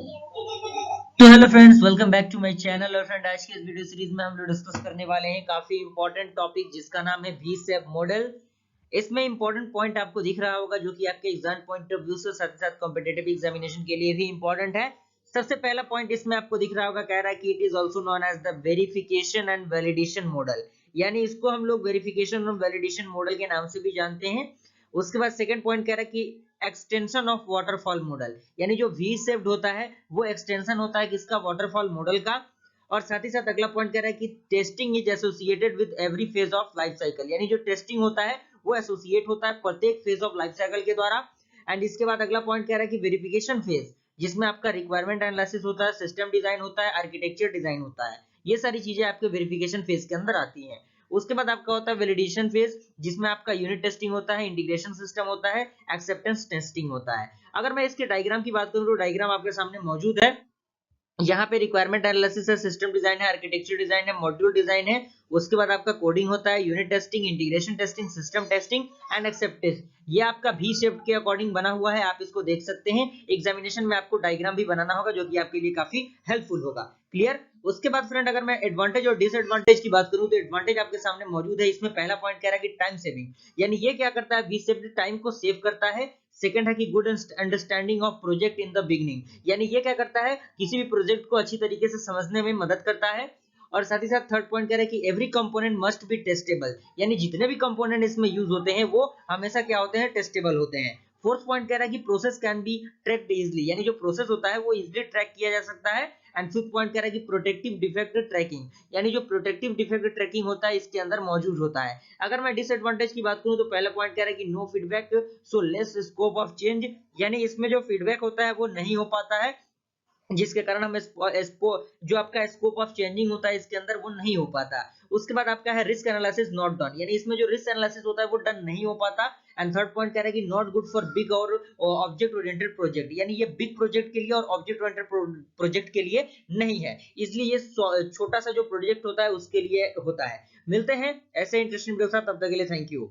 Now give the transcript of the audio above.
तो hello friends, welcome back to my channel. और friend, आज की इस वीडियो सीरीज में हम लोग डिस्कस करने वाले हैं काफी इंपॉर्टेंट टॉपिक जिसका नाम है वी शेप मॉडल। इसमें इंपॉर्टेंट पॉइंट आपको दिख रहा होगा जो कि आपके एग्जाम पॉइंट ऑफ व्यू से साथ साथ कॉम्पिटिटिव एग्जामिनेशन के लिए भी इंपॉर्टेंट है। सबसे पहला पॉइंट इसमें आपको दिख रहा होगा, कह रहा है कि it is also known as the verification and validation model. यानी इसको हम लोग वेरिफिकेशन और वैलिडेशन मॉडल के नाम से भी जानते हैं। उसके बाद सेकंड पॉइंट कह रहा है कि एक्सटेंशन ऑफ वाटरफॉल मॉडल, यानी जो वी शेप्ड होता है वो एक्सटेंशन होता है किसका, वाटरफॉल मॉडल का। और साथ ही साथ अगला पॉइंट कह रहा है कि testing is associated with every phase of life cycle, यानी जो टेस्टिंग होता है वो एसोसिएट होता है प्रत्येक फेज ऑफ लाइफ साइकिल के द्वारा। एंड इसके बाद अगला पॉइंट कह रहा है कि वेरिफिकेशन फेज, जिसमें आपका रिक्वायरमेंट एनालिसिस होता है, सिस्टम डिजाइन होता है, आर्किटेक्चर डिजाइन होता है। ये सारी चीजें आपके वेरिफिकेशन फेज के अंदर आती हैं। उसके बाद आपका होता है वैलिडेशन फेज, जिसमें आपका यूनिट टेस्टिंग होता है, इंटीग्रेशन सिस्टम होता है, एक्सेप्टेंस टेस्टिंग होता है। अगर मैं इसके डायग्राम की बात करूं तो डायग्राम आपके सामने मौजूद है। यहाँ पे रिक्वायरमेंट एनालिसिस है, सिस्टम डिजाइन है, आर्किटेक्चर डिजाइन है, मॉड्यूल डिजाइन है। उसके बाद आपका कोडिंग होता है, unit testing, integration testing, system testing and acceptance. ये आपका वी शेप के अकॉर्डिंग बना हुआ है, आप इसको देख सकते हैं। एग्जामिनेशन में आपको डायग्राम भी बनाना होगा जो कि आपके लिए काफी हेल्पफुल होगा। क्लियर। उसके बाद फ्रेंड, अगर मैं एडवांटेज और डिसएडवांटेज की बात करूं तो एडवांटेज आपके सामने मौजूद है। इसमें पहला पॉइंट कह रहा है कि टाइम सेविंग, यानी ये क्या करता है, वी शेप टाइम को सेव करता है। सेकंड है कि good understanding of project in the beginning, यानी ये क्या करता है, किसी भी प्रोजेक्ट को अच्छी तरीके से समझने में मदद करता है। और साथ ही साथ थर्ड पॉइंट कह रहा है कि every component must be testable, यानी जितने भी कंपोनेंट इसमें यूज होते हैं वो हमेशा क्या होते हैं, टेस्टेबल होते हैं। फोर्थ पॉइंट कह रहा है कि process can be tracked easily, यानी जो प्रोसेस होता है वो इजीली ट्रैक किया जा सकता है। एंड फिफ्थ पॉइंट कह रहा है कि प्रोटेक्टिव डिफेक्ट ट्रैकिंग, यानी जो प्रोटेक्टिव डिफेक्ट ट्रैकिंग होता है इसके अंदर मौजूद होता है। अगर मैं डिसएडवांटेज की बात करूं तो पहला पॉइंट कह रहा है कि no feedback so less scope of change, यानी इसमें जो फीडबैक होता है वो नहीं हो पाता है, जिसके कारण हम जो आपका स्कोप ऑफ चेंजिंग होता है इसके अंदर वो नहीं हो पाता। उसके बाद आपका है रिस्क एनालिसिस नॉट डन, यानी इसमें जो रिस्क एनालिसिस होता है वो डन नहीं हो पाता। एंड थर्ड पॉइंट कह रहा है कि नॉट गुड फॉर बिग और ऑब्जेक्ट ओरिएंटेड प्रोजेक्ट, यानी ये बिग प्रोजेक्ट के लिए और ऑब्जेक्ट ओरिएंटेड प्रोजेक्ट के लिए नहीं है, इसलिए ये छोटा सा जो प्रोजेक्ट होता है उसके लिए होता है। मिलते हैं ऐसे इंटरेस्टिंग वीडियो के साथ, तब तक के लिए थैंक यू।